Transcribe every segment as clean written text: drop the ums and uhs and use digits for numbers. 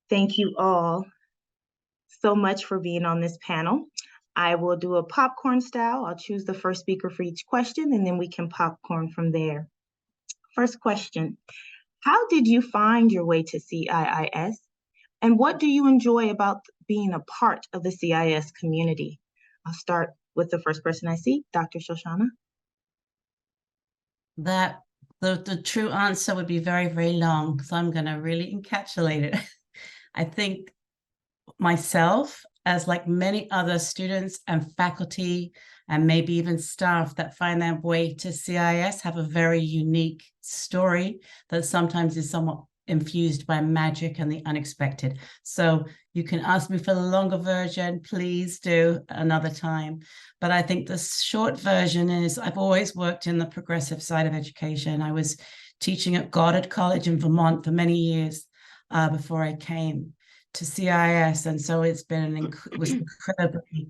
Thank you all so much for being on this panel. I will do a popcorn style. I'll choose the first speaker for each question, and then we can popcorn from there. First question, how did you find your way to CIIS? And what do you enjoy about being a part of the CIIS community? I'll start with the first person I see, Dr. Shoshana. That the true answer would be very, very long, so I'm going to really encapsulate it. I think myself, as like many other students and faculty, and maybe even staff that find their way to CIIS, have a very unique story that sometimes is somewhat infused by magic and the unexpected. So you can ask me for the longer version, please do another time. But I think the short version is I've always worked in the progressive side of education. I was teaching at Goddard College in Vermont for many years before I came to CIIS. And so it's been it was incredibly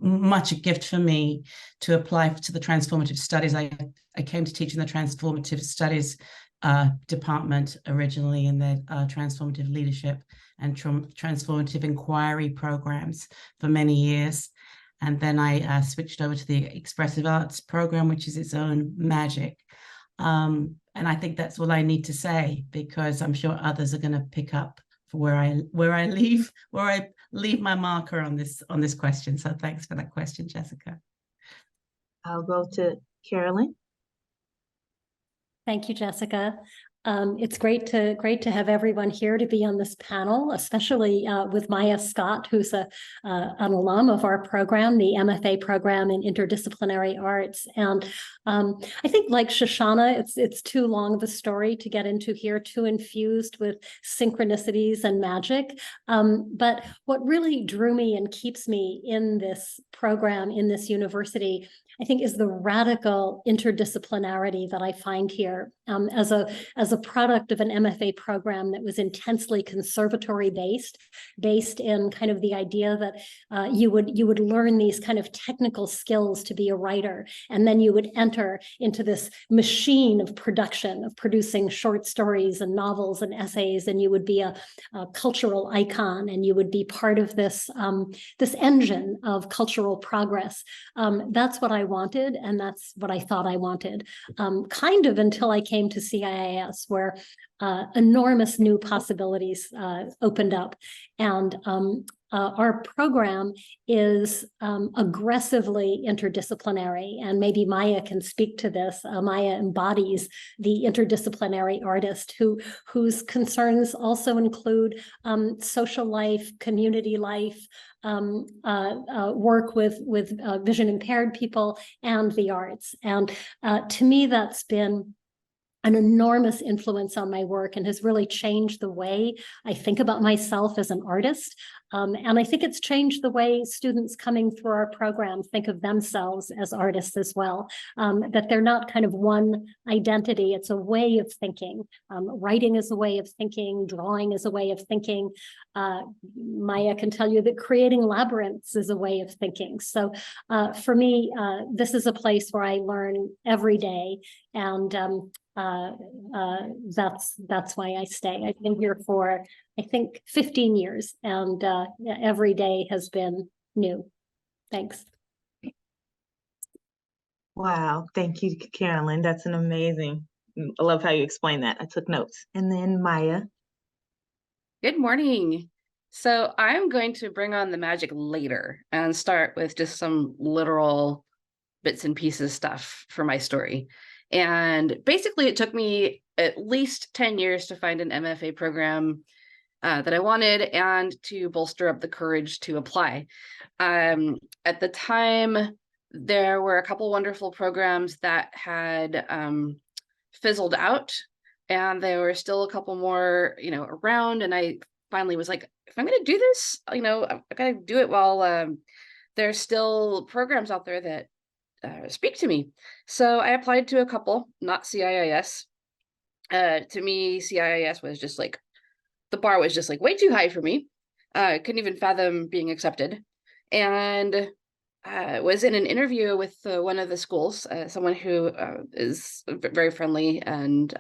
much a gift for me to apply to the transformative studies. I came to teach in the transformative studies department originally in the transformative leadership and transformative inquiry programs for many years. And then I switched over to the Expressive Arts program, which is its own magic. And I think that's all I need to say, because I'm sure others are going to pick up for where I leave my marker on this question. So thanks for that question, Jessica. I'll go to Carolyn. Thank you, Jessica. It's great to have everyone here to be on this panel, especially with Maia Scott, who's an alum of our program, the MFA program in Interdisciplinary Arts. And I think, like Shoshana, it's too long of a story to get into here, too infused with synchronicities and magic. But what really drew me and keeps me in this program, in this university, I think, is the radical interdisciplinarity that I find here as a product of an MFA program that was intensely conservatory based in kind of the idea that you would learn these kind of technical skills to be a writer, and then you would enter into this machine of production, of producing short stories and novels and essays, and you would be a cultural icon, and you would be part of this this engine of cultural progress. That's what I wanted, and that's what I thought I wanted, kind of until I came to CIIS, where enormous new possibilities opened up. And our program is aggressively interdisciplinary, and maybe Maia can speak to this. Maia embodies the interdisciplinary artist whose concerns also include social life, community life, work with vision impaired people, and the arts. And to me, that's been an enormous influence on my work and has really changed the way I think about myself as an artist. And I think it's changed the way students coming through our program think of themselves as artists as well, that they're not kind of one identity. It's a way of thinking. Writing is a way of thinking. Drawing is a way of thinking. Maia can tell you that creating labyrinths is a way of thinking. So for me, this is a place where I learn every day, and that's why I stay. I've been here for, I think, 15 years, and every day has been new. Thanks. Wow, thank you, Carolyn. That's an amazing. I love how you explain that. I took notes. And then Maia. Good morning. So I'm going to bring on the magic later and start with just some literal bits and pieces stuff for my story. And basically, it took me at least 10 years to find an MFA program that I wanted and to bolster up the courage to apply. At the time, there were a couple wonderful programs that had fizzled out, and there were still a couple more, around. And I finally was like, if I'm going to do this, I've got to do it while there's still programs out there that speak to me. So I applied to a couple, not CIIS. To me, CIIS was just like, the bar was just like way too high for me. I couldn't even fathom being accepted. And was in an interview with one of the schools, someone who is very friendly and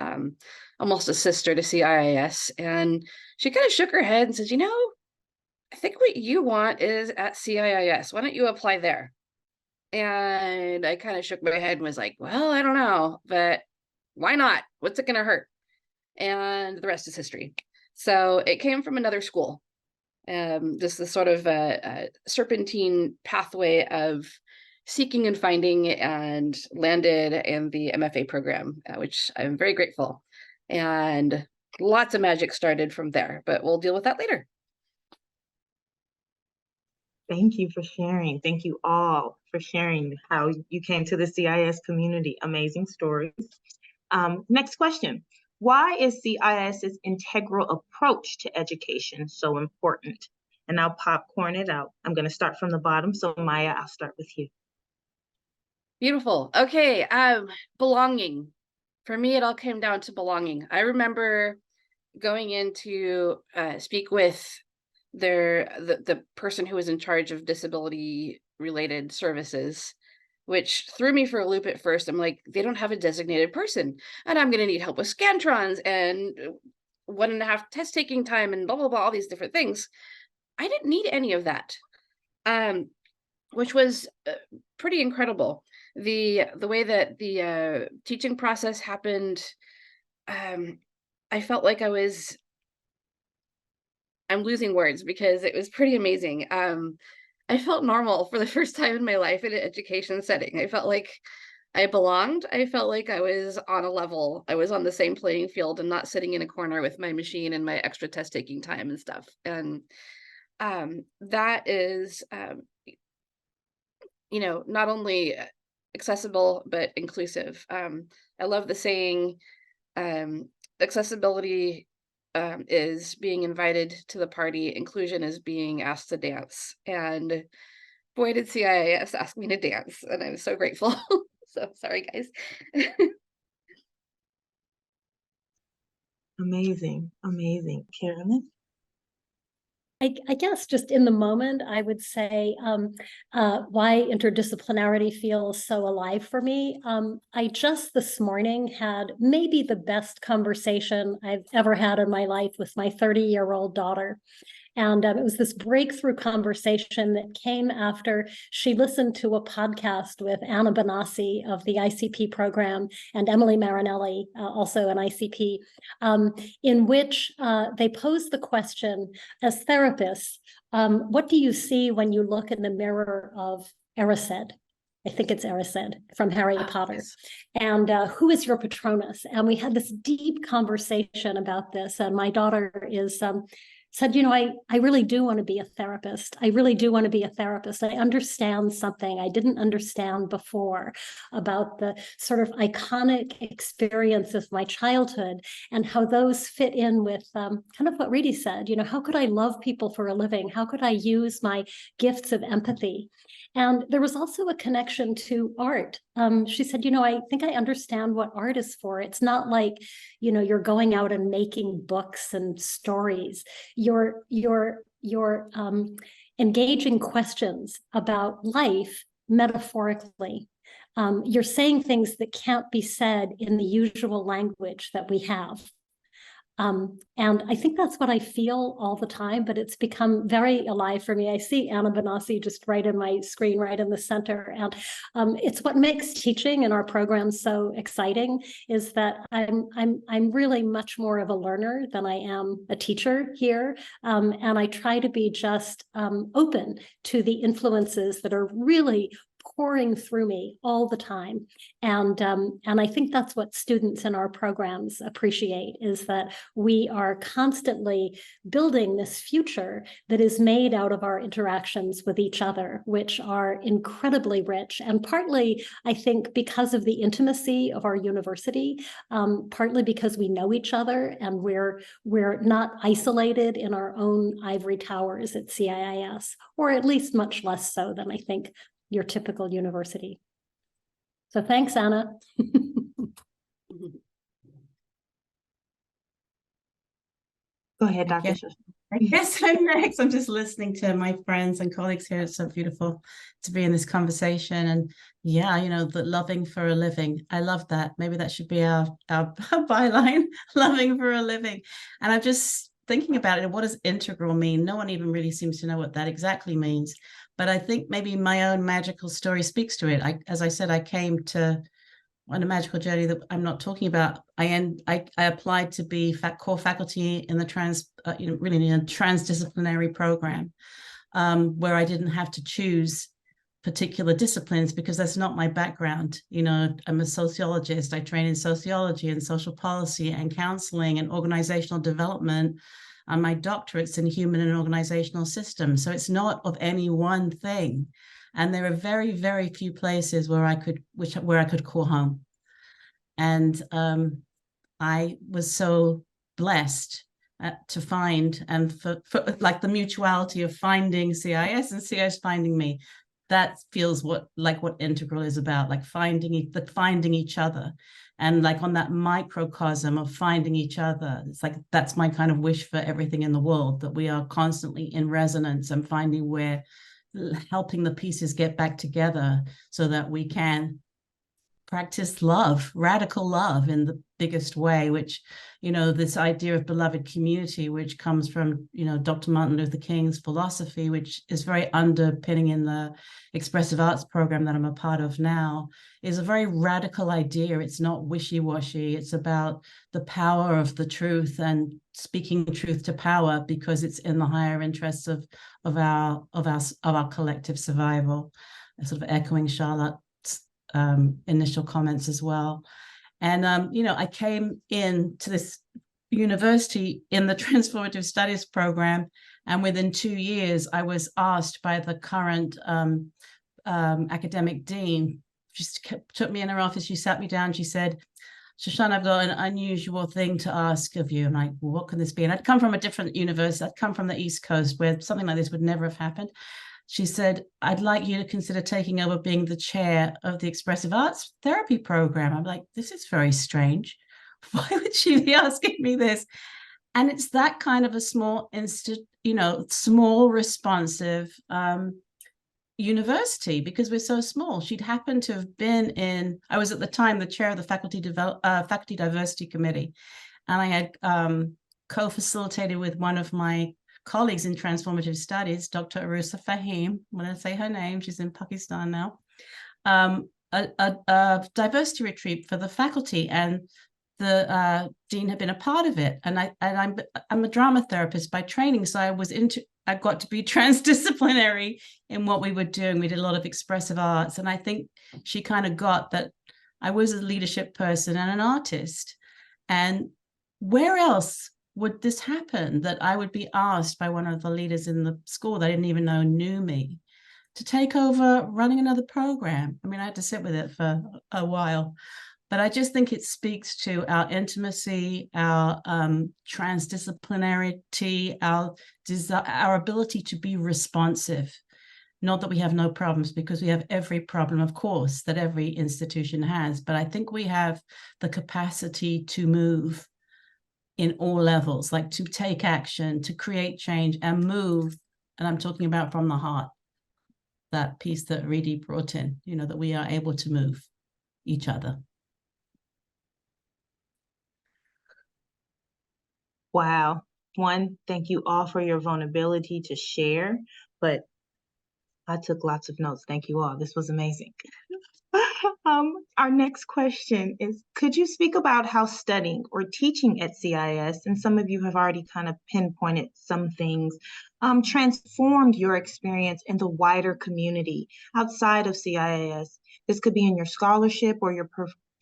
almost a sister to CIIS. And she kind of shook her head and says, you know, I think what you want is at CIIS. Why don't you apply there? And I kind of shook my head and was like, well, I don't know, but why not? What's it going to hurt? And the rest is history. So it came from another school. Just this sort of a serpentine pathway of seeking and finding, and landed in the MFA program, which I'm very grateful. And lots of magic started from there, but we'll deal with that later. Thank you for sharing. Thank you all for sharing how you came to the CIIS community. Amazing stories. Next question. Why is CIIS's integral approach to education so important? And I'll popcorn it out. I'm going to start from the bottom. So Maia, I'll start with you. Beautiful. Okay. Belonging. For me, it all came down to belonging. I remember going in to speak with the person who was in charge of disability related services, which threw me for a loop at first. I'm like, they don't have a designated person, and I'm going to need help with scantrons and 1.5 test taking time and blah, blah, blah, all these different things. I didn't need any of that, which was pretty incredible. The way that the teaching process happened, I felt like I'm losing words because it was pretty amazing. I felt normal for the first time in my life in an education setting. I felt like I belonged. I felt like I was on a level. I was on the same playing field and not sitting in a corner with my machine and my extra test taking time and stuff. And that is, you know, not only accessible, but inclusive. I love the saying, accessibility is being invited to the party. Inclusion is being asked to dance. And boy, did CIIS ask me to dance, and I'm so grateful. So sorry, guys. Amazing, amazing. Carolyn? I guess just in the moment, I would say why interdisciplinarity feels so alive for me. I just this morning had maybe the best conversation I've ever had in my life with my 30-year-old daughter. And it was this breakthrough conversation that came after she listened to a podcast with Anna Benassi of the ICP program and Emily Marinelli, also an ICP, in which they posed the question, as therapists, what do you see when you look in the mirror of Erised? I think it's Erised from Harry Potter. Yes. And who is your Patronus? And we had this deep conversation about this. And my daughter is said, you know, I really do want to be a therapist. I really do want to be a therapist. I understand something I didn't understand before about the sort of iconic experience of my childhood and how those fit in with kind of what Reedy said, you know, how could I love people for a living? How could I use my gifts of empathy? And there was also a connection to art. She said, you know, I think I understand what art is for. It's not like, you know, you're going out and making books and stories. You're engaging questions about life metaphorically. You're saying things that can't be said in the usual language that we have. And I think that's what I feel all the time, but it's become very alive for me. I see Anna Benassi just right in my screen, right in the center. And it's what makes teaching in our program so exciting is that I'm really much more of a learner than I am a teacher here. And I try to be just open to the influences that are really pouring through me all the time. And I think that's what students in our programs appreciate, is that we are constantly building this future that is made out of our interactions with each other, which are incredibly rich. And partly, I think, because of the intimacy of our university, partly because we know each other and we're not isolated in our own ivory towers at CIIS, or at least much less so than I think your typical university. So thanks, Anna. Go ahead, Dr. Yes. Shoshana. I guess I'm next. I'm just listening to my friends and colleagues here. It's so beautiful to be in this conversation. And yeah, you know, the loving for a living. I love that. Maybe that should be our byline, loving for a living. And I'm just thinking about it. What does integral mean? No one even really seems to know what that exactly means. But I think maybe my own magical story speaks to it. As I said, I came to on a magical journey that I'm not talking about. I applied to be core faculty in the really in a transdisciplinary program, where I didn't have to choose particular disciplines because that's not my background. You know, I'm a sociologist. I train in sociology and social policy and counseling and organizational development. My doctorate's in human and organizational systems. So it's not of any one thing. And there are very, very few places where I could call home. And I was so blessed to find, and for like the mutuality of finding CIIS and CIIS finding me. That feels like what integral is about, like finding each other, and like on that microcosm of finding each other. It's like that's my kind of wish for everything in the world, that we are constantly in resonance and finding where helping the pieces get back together so that we can practice love, radical love in the biggest way, which, you know, this idea of beloved community, which comes from, you know, Dr. Martin Luther King's philosophy, which is very underpinning in the expressive arts program that I'm a part of now, is a very radical idea. It's not wishy-washy. It's about the power of the truth and speaking truth to power because it's in the higher interests of our collective survival. Sort of echoing Charlotte's initial comments as well. And, you know, I came into this university in the transformative studies program, and within 2 years, I was asked by the current academic dean. She took me in her office, she sat me down, she said, Shoshana, I've got an unusual thing to ask of you. And I'm like, well, what can this be? And I'd come from a different university. I'd come from the East Coast where something like this would never have happened. She said, I'd like you to consider taking over being the chair of the Expressive Arts Therapy Program. I'm like, this is very strange. Why would she be asking me this? And it's that kind of a small, small responsive university, because we're so small. She'd happened to have been I was at the time the chair of the Faculty Diversity Committee. And I had co-facilitated with one of my colleagues in transformative studies, Dr. Arusa Fahim, I'm going to say her name, she's in Pakistan now, a diversity retreat for the faculty, and the dean had been a part of it. And I'm a drama therapist by training, so I got to be transdisciplinary in what we were doing. We did a lot of expressive arts, and I think she kind of got that I was a leadership person and an artist. And where else would this happen, that I would be asked by one of the leaders in the school that I didn't even know knew me to take over running another program? I mean, I had to sit with it for a while, but I just think it speaks to our intimacy, our transdisciplinarity, our ability to be responsive. Not that we have no problems, because we have every problem, of course, that every institution has, but I think we have the capacity to move in all levels, like to take action, to create change and move. And I'm talking about from the heart, that piece that Ridi brought in, you know, that we are able to move each other. Wow. One, thank you all for your vulnerability to share, but I took lots of notes. Thank you all. This was amazing. Our next question is, could you speak about how studying or teaching at CIIS, and some of you have already kind of pinpointed some things, transformed your experience in the wider community outside of CIIS? This could be in your scholarship or your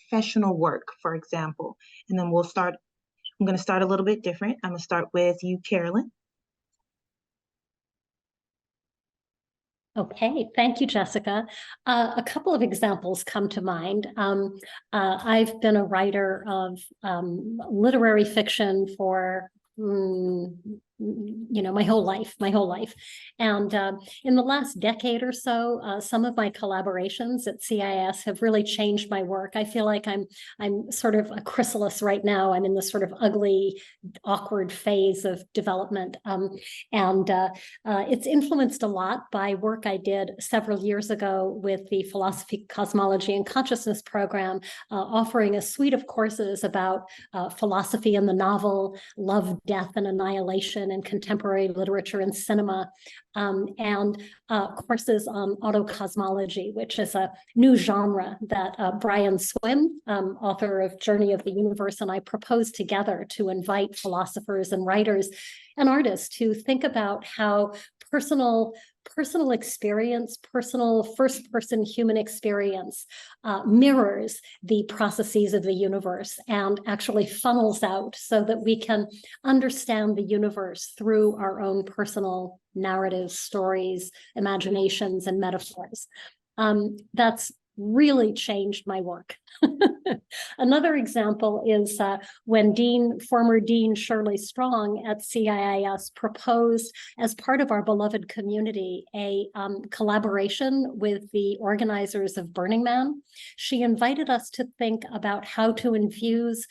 professional work, for example. And then I'm going to start a little bit different. I'm going to start with you, Carolyn. Okay, thank you, Jessica. A couple of examples come to mind. I've been a writer of literary fiction for my whole life. And in the last decade or so, some of my collaborations at CIIS have really changed my work. I feel like I'm sort of a chrysalis right now. I'm in this sort of ugly, awkward phase of development. It's influenced a lot by work I did several years ago with the Philosophy, Cosmology, and Consciousness program, offering a suite of courses about philosophy and the novel, love, death, and annihilation, and contemporary literature and cinema, and courses on autocosmology, which is a new genre that Brian Swim, author of Journey of the Universe, and I proposed together to invite philosophers and writers and artists to think about how personal experience, personal first-person human experience mirrors the processes of the universe and actually funnels out so that we can understand the universe through our own personal narratives, stories, imaginations, and metaphors. That's really changed my work. Another example is when former Dean Shirley Strong at CIIS proposed, as part of our beloved community, a collaboration with the organizers of Burning Man. She invited us to think about how to infuse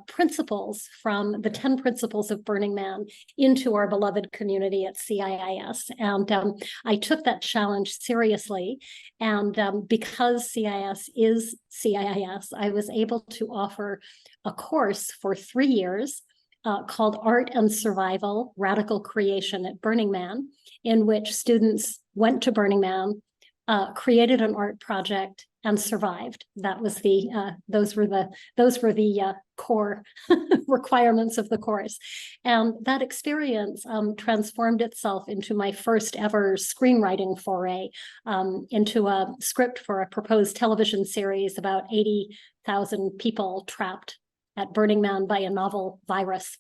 principles from the 10 principles of Burning Man into our beloved community at CIIS. And I took that challenge seriously. And because CIIS is CIIS, I was able to offer a course for 3 years called Art and Survival, Radical Creation at Burning Man, in which students went to Burning Man, created an art project, and survived. That was those were the core requirements of the course. And that experience transformed itself into my first ever screenwriting foray, into a script for a proposed television series about 80,000 people trapped at Burning Man by a novel virus,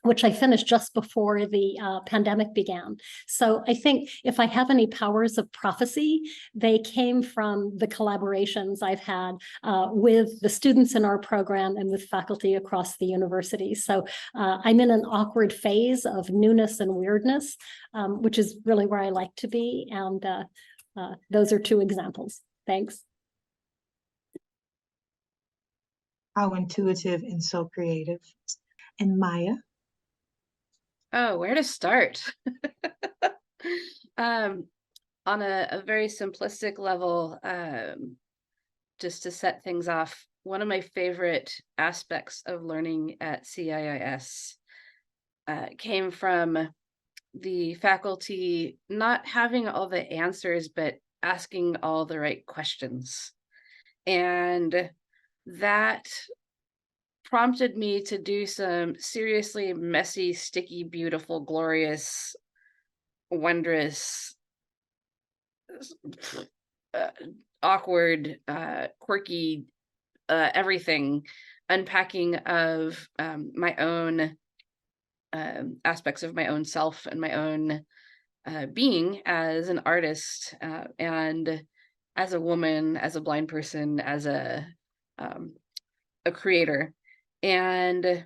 which I finished just before the pandemic began. So I think if I have any powers of prophecy, they came from the collaborations I've had with the students in our program and with faculty across the university. So I'm in an awkward phase of newness and weirdness, which is really where I like to be. And those are 2 examples. Thanks. How intuitive and so creative. And Maia? Oh, where to start? On a very simplistic level, just to set things off, one of my favorite aspects of learning at CIIS came from the faculty not having all the answers, but asking all the right questions. And that prompted me to do some seriously messy, sticky, beautiful, glorious, wondrous, awkward, quirky, everything, unpacking of my own aspects of my own self and my own being as an artist and as a woman, as a blind person, as a creator. And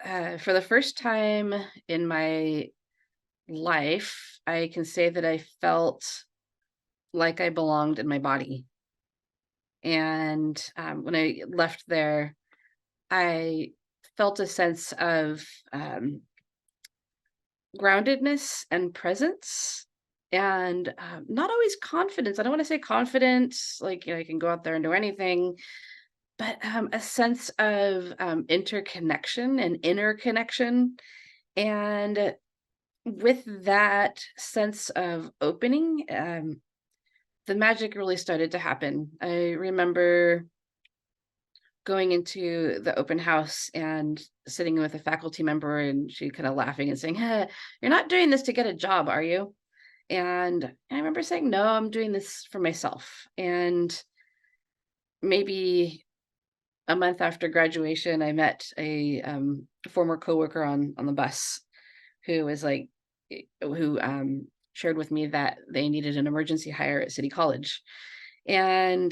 for the first time in my life, I can say that I felt like I belonged in my body. And when I left there, I felt a sense of groundedness and presence, and not always confidence. I don't want to say confidence, like, I can go out there and do anything, but a sense of interconnection and inner connection. And with that sense of opening, the magic really started to happen. I remember going into the open house and sitting with a faculty member, and she kind of laughing and saying, "Hey, you're not doing this to get a job, are you?" And I remember saying, "No, I'm doing this for myself." And maybe a month after graduation, I met a former coworker on the bus who was like, who shared with me that they needed an emergency hire at City College. And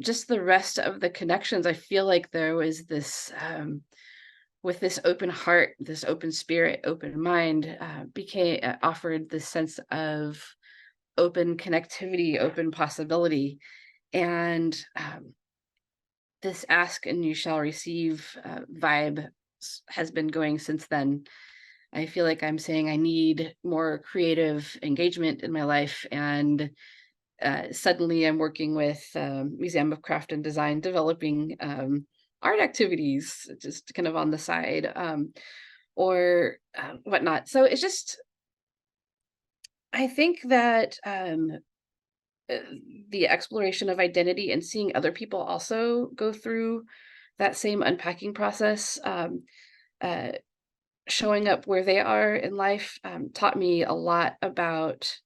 just the rest of the connections, I feel like there was this with this open heart, this open spirit, open mind, offered this sense of open connectivity, open possibility. And this ask and you shall receive vibe has been going since then. I feel like I'm saying I need more creative engagement in my life, and suddenly I'm working with Museum of Craft and Design, developing art activities, just kind of on the side, or whatnot. So it's just, I think that the exploration of identity and seeing other people also go through that same unpacking process, showing up where they are in life, taught me a lot about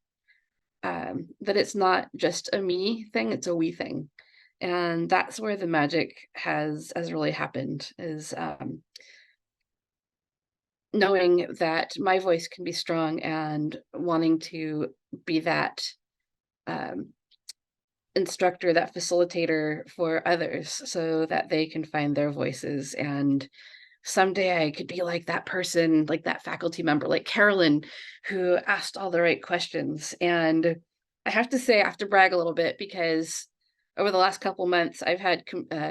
that it's not just a me thing, it's a we thing. And that's where the magic has really happened, is knowing that my voice can be strong and wanting to be that instructor, that facilitator for others so that they can find their voices. And someday I could be like that person, like that faculty member, like Carolyn, who asked all the right questions. And I have to say, I have to brag a little bit, because over the last couple months, I've had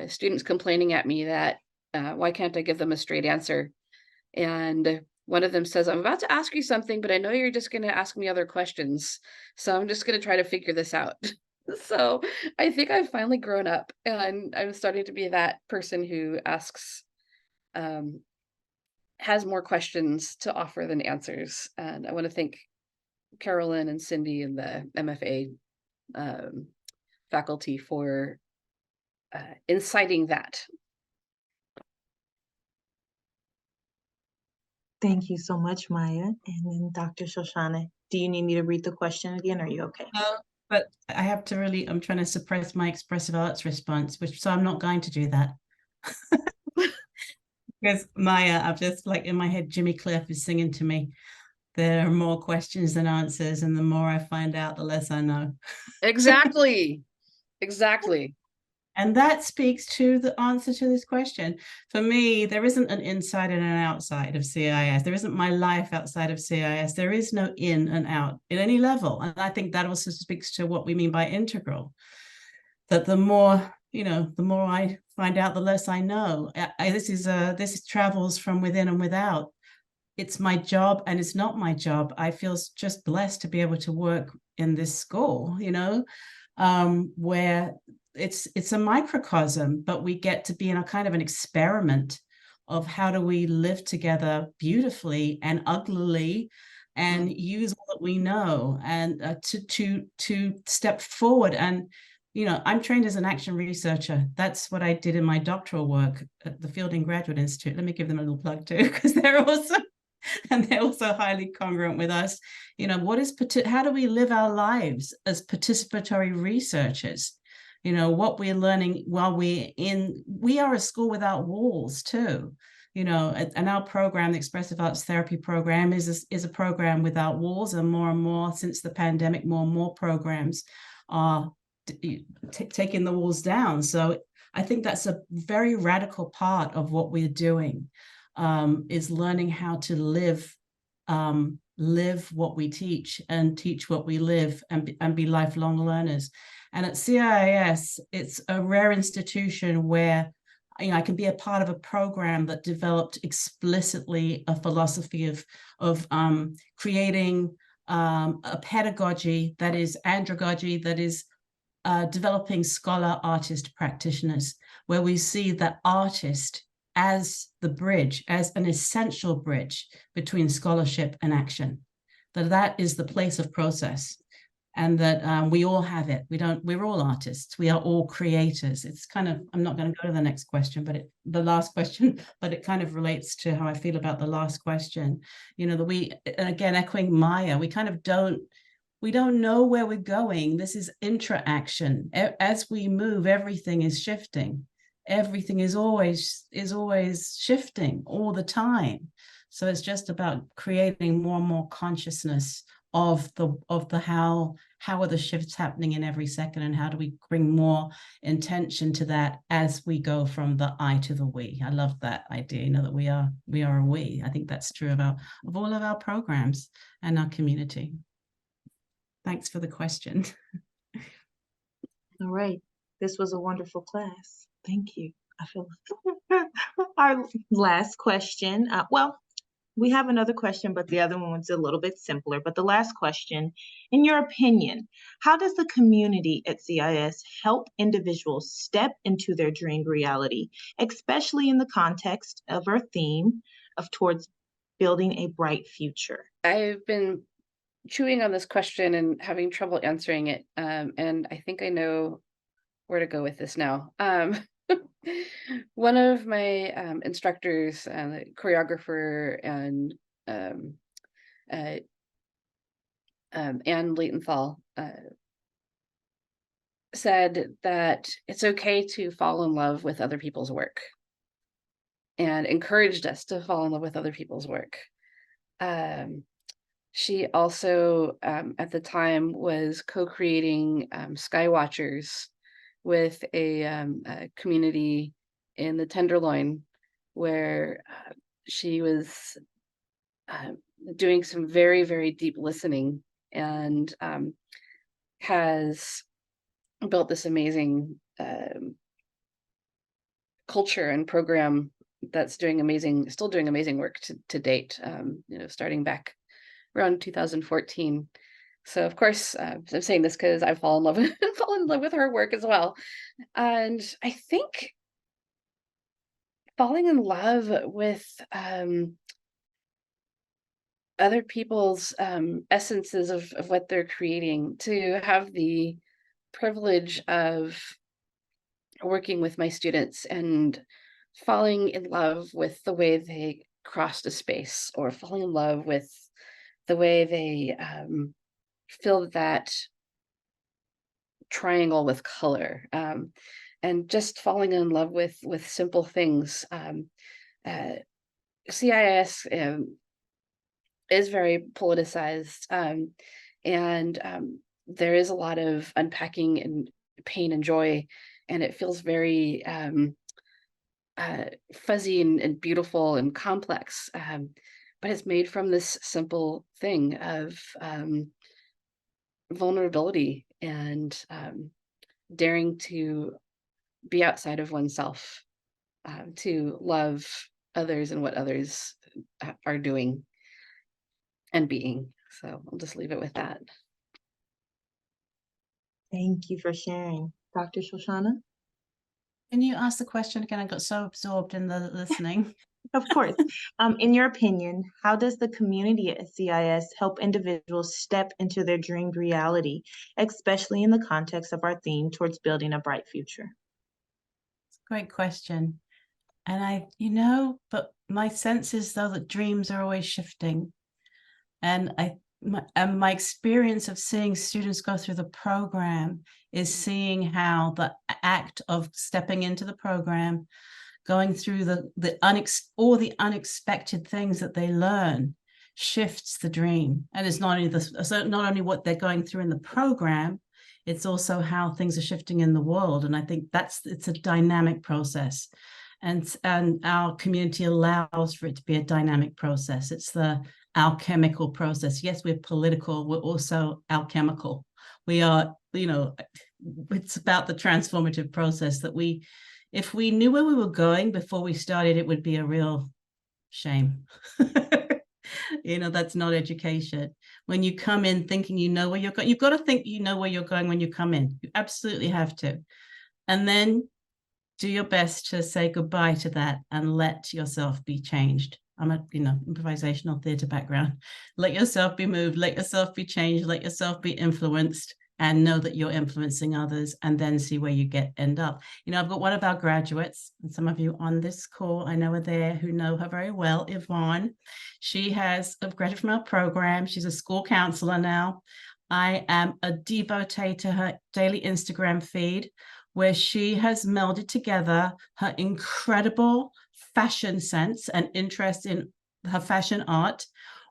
students complaining at me that why can't I give them a straight answer? And one of them says, I'm about to ask you something, but I know you're just going to ask me other questions. So I'm just going to try to figure this out. So I think I've finally grown up, and I'm starting to be that person who asks, has more questions to offer than answers. And I want to thank Carolyn and Cindy and the MFA faculty for inciting that. Thank you so much, Maia. And then Dr. Shoshana, do you need me to read the question again? Or are you okay? No, but I have to really, I'm trying to suppress my expressive arts response, so I'm not going to do that. Because Maia, I've just, like, in my head, Jimmy Cliff is singing to me, there are more questions than answers, and the more I find out, the less I know. Exactly. Exactly. And that speaks to the answer to this question. For me, there isn't an inside and an outside of CIIS. There isn't my life outside of CIIS. There is no in and out at any level. And I think that also speaks to what we mean by integral. That the more, the more I find out, the less I know. This travels from within and without. It's my job and it's not my job. I feel just blessed to be able to work in this school, where it's a microcosm, but we get to be in a kind of an experiment of how do we live together beautifully and uglily and use all that we know, and to step forward. And I'm trained as an action researcher. That's what I did in my doctoral work at the Fielding Graduate Institute. Let me give them a little plug too, because they're also highly congruent with us. How do we live our lives as participatory researchers? What we're learning while we are a school without walls too. And our program, the Expressive Arts Therapy program, is a program without walls, and more since the pandemic, more and more programs are taking the walls down. So I think that's a very radical part of what we're doing, is learning how to live what we teach and teach what we live, and be lifelong learners. And at CIIS, it's a rare institution where I can be a part of a program that developed explicitly a philosophy of creating a pedagogy that is andragogy, that is developing scholar artist practitioners, where we see that artist as the bridge, as an essential bridge between scholarship and action, that is the place of process. And that we all have it. We're all artists. We are all creators. It's kind of, I'm not going to go to the next question, but the last question, but it kind of relates to how I feel about the last question. Again, echoing Maia, we don't know where we're going. This is interaction. As we move, everything is shifting. Everything is always shifting all the time. So it's just about creating more and more consciousness of the how are the shifts happening in every second, and how do we bring more intention to that as we go from the I to the we. I love that idea, you know, that we are a we. I think that's true of all of our programs and our community. Thanks for the question. All right. This was a wonderful class. Thank you. I feel our last question. Well, we have another question, but the other one's a little bit simpler. But the last question, in your opinion, how does the community at CIIS help individuals step into their dreamed reality, especially in the context of our theme of towards building a bright future? I've been chewing on this question and having trouble answering it. And I think I know where to go with this now. One of my instructors, choreographer, and Anne Leitenthal, said that it's okay to fall in love with other people's work, and encouraged us to fall in love with other people's work. She also, at the time, was co-creating Skywatchers with a community in the Tenderloin, where she was doing some very, very deep listening, and has built this amazing culture and program that's still doing amazing work to date, starting back around 2014. So of course, I'm saying this because I've fallen in love with her work as well. And I think falling in love with other people's essences of what they're creating, to have the privilege of working with my students and falling in love with the way they crossed a space, or falling in love with the way they fill that triangle with color, and just falling in love with simple things. CIIS is very politicized, and there is a lot of unpacking and pain and joy, and it feels very fuzzy and beautiful and complex, but it's made from this simple thing of vulnerability and daring to be outside of oneself, to love others and what others are doing and being. So I'll just leave it with that. Thank you for sharing. Dr. Shoshana? Can you ask the question again? I got so absorbed in the listening. Of course. In your opinion, how does the community at CIIS help individuals step into their dreamed reality, especially in the context of our theme towards building a bright future? Great question. And but my sense is, though, that dreams are always shifting. And my experience of seeing students go through the program is seeing how the act of stepping into the program, going through the unexpected things that they learn, shifts the dream. And it's not only what they're going through in the program, it's also how things are shifting in the world. And I think it's a dynamic process. And our community allows for it to be a dynamic process. It's the alchemical process. Yes, we're political, we're also alchemical. We are, it's about the transformative process that if we knew where we were going before we started, it would be a real shame. That's not education. When you come in thinking you know where you're going, you've got to think you know where you're going when you come in. You absolutely have to. And then do your best to say goodbye to that and let yourself be changed. I'm a improvisational theater background. Let yourself be moved, let yourself be changed, let yourself be influenced, and know that you're influencing others, and then see where you end up. I've got one of our graduates, and some of you on this call I know are there who know her very well, Yvonne. She has graduated from our program. She's a school counselor now. I am a devotee to her daily Instagram feed, where she has melded together her incredible fashion sense and interest in her fashion art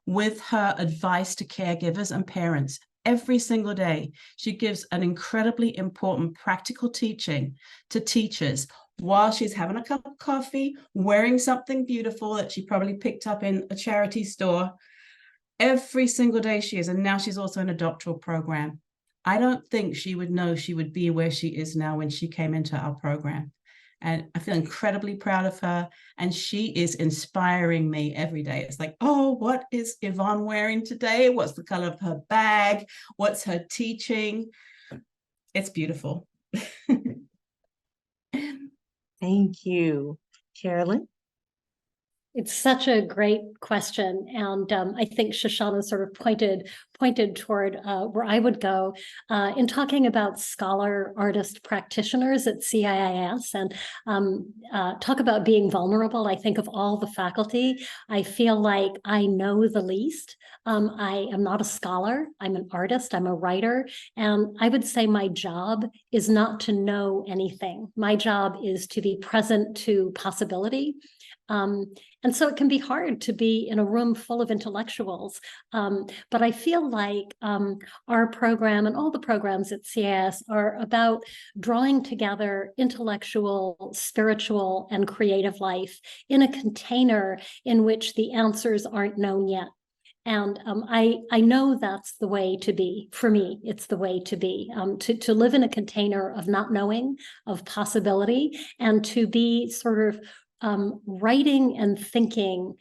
with her advice to caregivers and parents. every single day. She gives an incredibly important practical teaching to teachers while she's having a cup of coffee, wearing something beautiful that she probably picked up in a charity store. Every single day she is, and now she's also in a doctoral program. I don't think she would know she would be where she is now when she came into our program. And I feel incredibly proud of her. And she is inspiring me every day. It's like, oh, what is Yvonne wearing today? What's the color of her bag? What's her teaching? It's beautiful. Thank you. Carolyn? It's such a great question, and I think Shoshana sort of pointed toward where I would go in talking about scholar artist practitioners at CIIS, and talk about being vulnerable. I think of all the faculty, I feel like I know the least. I am not a scholar. I'm an artist. I'm a writer, and I would say my job is not to know anything. My job is to be present to possibility. And so it can be hard to be in a room full of intellectuals. But I feel like our program and all the programs at CIIS are about drawing together intellectual, spiritual, and creative life in a container in which the answers aren't known yet. And I know that's the way to be. For me, it's the way to be, to live in a container of not knowing, of possibility, and to be sort of writing and thinking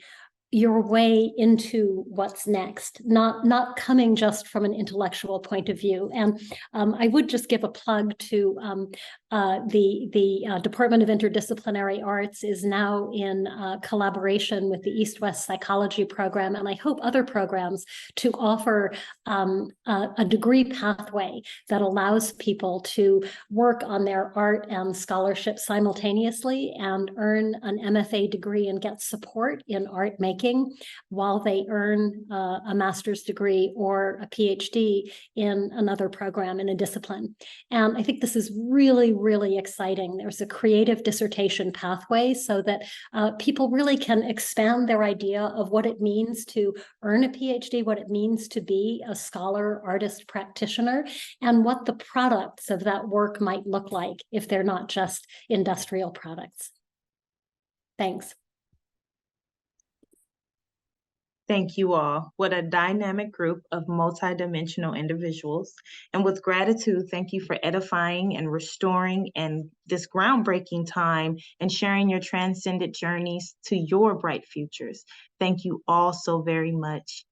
your way into what's next, not coming just from an intellectual point of view. And I would just give a plug to the Department of Interdisciplinary Arts is now in collaboration with the East-West Psychology program, and I hope other programs, to offer a degree pathway that allows people to work on their art and scholarship simultaneously and earn an MFA degree and get support in art making while they earn a master's degree or a PhD in another program in a discipline. And I think this is really, really exciting. There's a creative dissertation pathway so that people really can expand their idea of what it means to earn a PhD, what it means to be a scholar, artist, practitioner, and what the products of that work might look like if they're not just industrial products. Thanks. Thank you all. What a dynamic group of multidimensional individuals. And with gratitude, thank you for edifying and restoring and this groundbreaking time and sharing your transcendent journeys to your bright futures. Thank you all so very much.